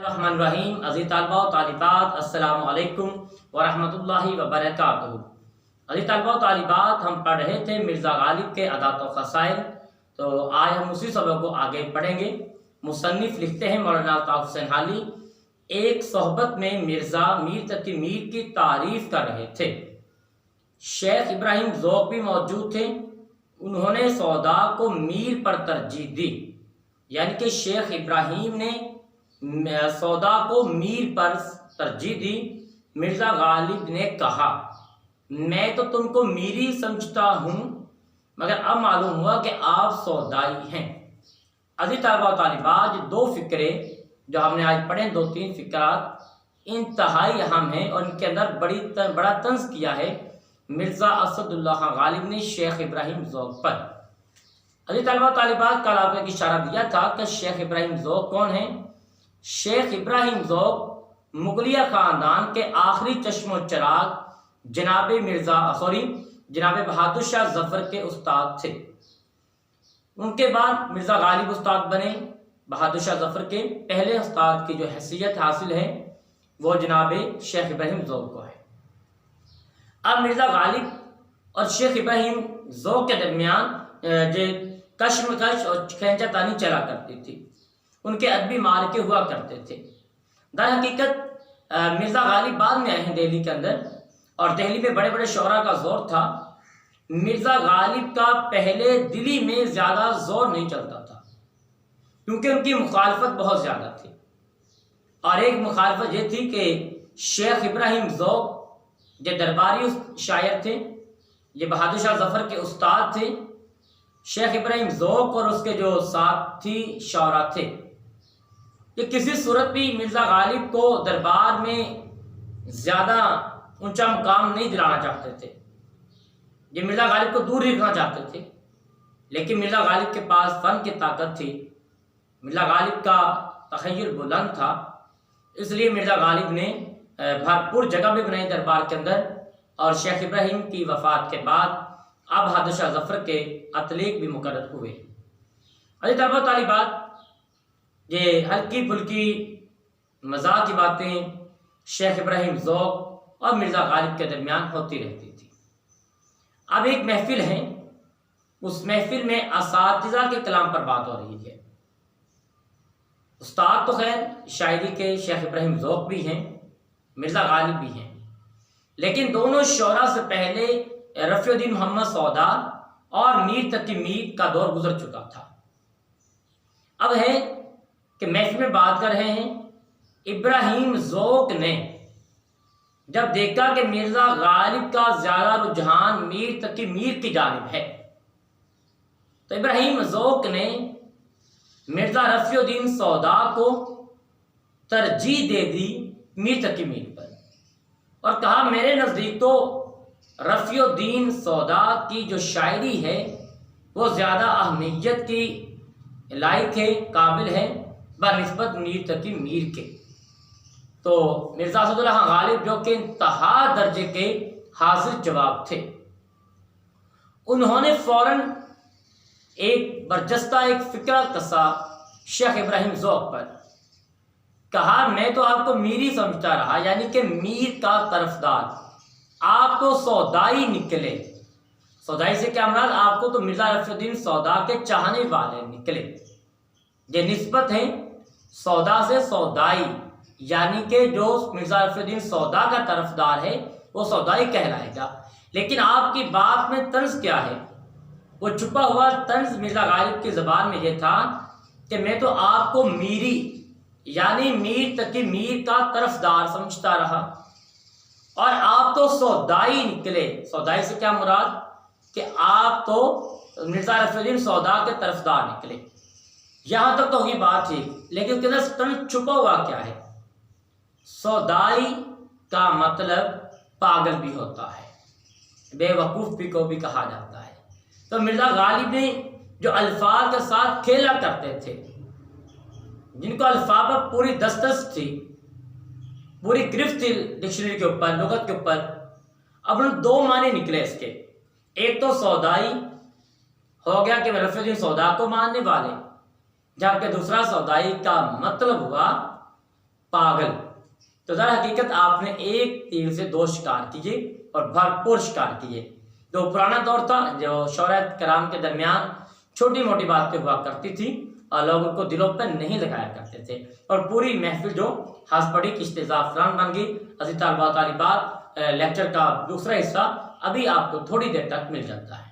الرحمن الرحیم. عزیز طلباء و طالبات، السلام علیکم ورحمۃ اللہ وبرکاتہ. عزیز طلباء و طالبات، ہم پڑھ رہے تھے مرزا غالب کے عادات و خصائل. تو آج ہم اسی سبق کو آگے پڑھیں گے. مصنف لکھتے ہیں مولانا الطاف حسین حالی، ایک صحبت میں مرزا میر تقی میر کی تعریف کر رہے تھے. شیخ ابراہیم ذوق بھی موجود تھے. انہوں نے سودا کو میر پر ترجیح دی، یعنی کہ شیخ ابراہیم نے سودا کو میر پر ترجیح دی. مرزا غالب نے کہا، میں تو تم کو میری سمجھتا ہوں، مگر اب معلوم ہوا کہ آپ سودائی ہیں. عزیز طلباء و طالبات، دو فقرے جو ہم نے آج پڑھے، دو تین فقرات انتہائی اہم ہیں اور ان کے اندر بڑا طنز کیا ہے مرزا اسد اللہ خان غالب نے شیخ ابراہیم ذوق پر. عزیز طلباء و طالبات، کل آپ نے اشارہ دیا تھا کہ شیخ ابراہیم ذوق کون ہیں. شیخ ابراہیم ذوق مغلیہ خاندان کے آخری چشم و چراغ جناب بہادر شاہ ظفر کے استاد تھے. ان کے بعد مرزا غالب استاد بنے. بہادر شاہ ظفر کے پہلے استاد کی جو حیثیت حاصل ہے وہ جناب شیخ ابراہیم ذوق کو ہے. اب مرزا غالب اور شیخ ابراہیم ذوق کے درمیان کشمکش اور کھینچا تانی چلا کرتی تھی. ان کے ادبی معرکے ہوا کرتے تھے. در حقیقت مرزا غالب بعد میں آئے ہیں دہلی کے اندر، اور دہلی میں بڑے بڑے شعراء کا زور تھا. مرزا غالب کا پہلے دلی میں زیادہ زور نہیں چلتا تھا، کیونکہ ان کی مخالفت بہت زیادہ تھی. اور ایک مخالفت یہ تھی کہ شیخ ابراہیم ذوق جو درباری شاعر تھے، یہ بہادر شاہ ظفر کے استاد تھے. شیخ ابراہیم ذوق اور اس کے جو ساتھی شعراء تھے، یہ کسی صورت بھی مرزا غالب کو دربار میں زیادہ اونچا مقام نہیں دلانا چاہتے تھے. یہ مرزا غالب کو دور رکھنا چاہتے تھے، لیکن مرزا غالب کے پاس فن کی طاقت تھی. مرزا غالب کا تخیل بلند تھا، اس لیے مرزا غالب نے بھرپور جگہ بھی بنائی دربار کے اندر. اور شیخ ابراہیم کی وفات کے بعد اب بہادر شاہ ظفر کے اطلیق بھی مقرر ہوئے. عزیز طلباء و طالبات، یہ ہلکی پھلکی مزاح کی باتیں شیخ ابراہیم ذوق اور مرزا غالب کے درمیان ہوتی رہتی تھی. اب ایک محفل ہے، اس محفل میں اساتذہ کے کلام پر بات ہو رہی ہے. استاد تو خیر شاعری کے شیخ ابراہیم ذوق بھی ہیں، مرزا غالب بھی ہیں، لیکن دونوں شعراء سے پہلے رفیع الدین محمد سودا اور میر تقی میر کا دور گزر چکا تھا. اب ہے کہ محفل میں بات کر رہے ہیں. ابراہیم ذوق نے جب دیکھا کہ مرزا غالب کا زیادہ رجحان میر تقی میر کی جانب ہے، تو ابراہیم ذوق نے مرزا رفیع الدین سودا کو ترجیح دے دی میر تقی میر پر، اور کہا میرے نزدیک تو رفیع الدین سودا کی جو شاعری ہے وہ زیادہ اہمیت کی لائق ہے، قابل ہے بنسبت میر تقی میر کے. تو مرزا اسد اللہ خان غالب جو کہ انتہا درجے کے حاضر جواب تھے، انہوں نے فوراً ایک برجستہ فکرہ کسا شیخ ابراہیم ذوق پر. کہا میں تو آپ کو میری سمجھتا رہا، یعنی کہ میر کا طرفدار. آپ تو سودائی نکلے. سودائی سے کیا مراد؟ آپ کو تو مرزا رفیع الدین سودا کے چاہنے والے نکلے. یہ نسبت ہے سودا سے سودائی، یعنی کہ جو مرزا رفیع الدین سودا کا طرفدار ہے وہ سودائی کہلائے گا. لیکن آپ کی بات میں طنز کیا ہے؟ وہ چھپا ہوا طنز مرزا غالب کی زبان میں یہ تھا کہ میں تو آپ کو میری یعنی میر تقی میر کا طرفدار سمجھتا رہا، اور آپ تو سودائی نکلے. سودائی سے کیا مراد؟ کہ آپ تو مرزا رفیع الدین سودا کے طرفدار نکلے. یہاں تک تو ہوگی بات ٹھیک، لیکن اس کے اندر طنز چھپا ہوا کیا ہے؟ سودائی کا مطلب پاگل بھی ہوتا ہے، بے وقوف بھی کو بھی کہا جاتا ہے. تو مرزا غالب نے جو الفاظ کے ساتھ کھیلا کرتے تھے، جن کو الفاظ پر پوری دسترس تھی، پوری گرفت تھی ڈکشنری کے اوپر، لغت کے اوپر، اب ان دو معنی نکلے اس کے. ایک تو سودائی ہو گیا کہ رفیع الدین سودا کو ماننے والے، جبکہ دوسرا سودائی کا مطلب ہوا پاگل. تو در حقیقت آپ نے ایک تیر سے دو شکار کیے اور بھرپور شکار کیے. جو پرانا دور تھا جو شعراء کرام کے درمیان چھوٹی موٹی باتیں ہوا کرتی تھی اور لوگ ان کو دلوں پہ نہیں لگایا کرتے تھے اور پوری محفل جو ہنس پڑی کشت زعفران بن گئی. عزیز طالبات لیکچر کا دوسرا حصہ ابھی آپ کو تھوڑی دیر تک مل جاتا ہے.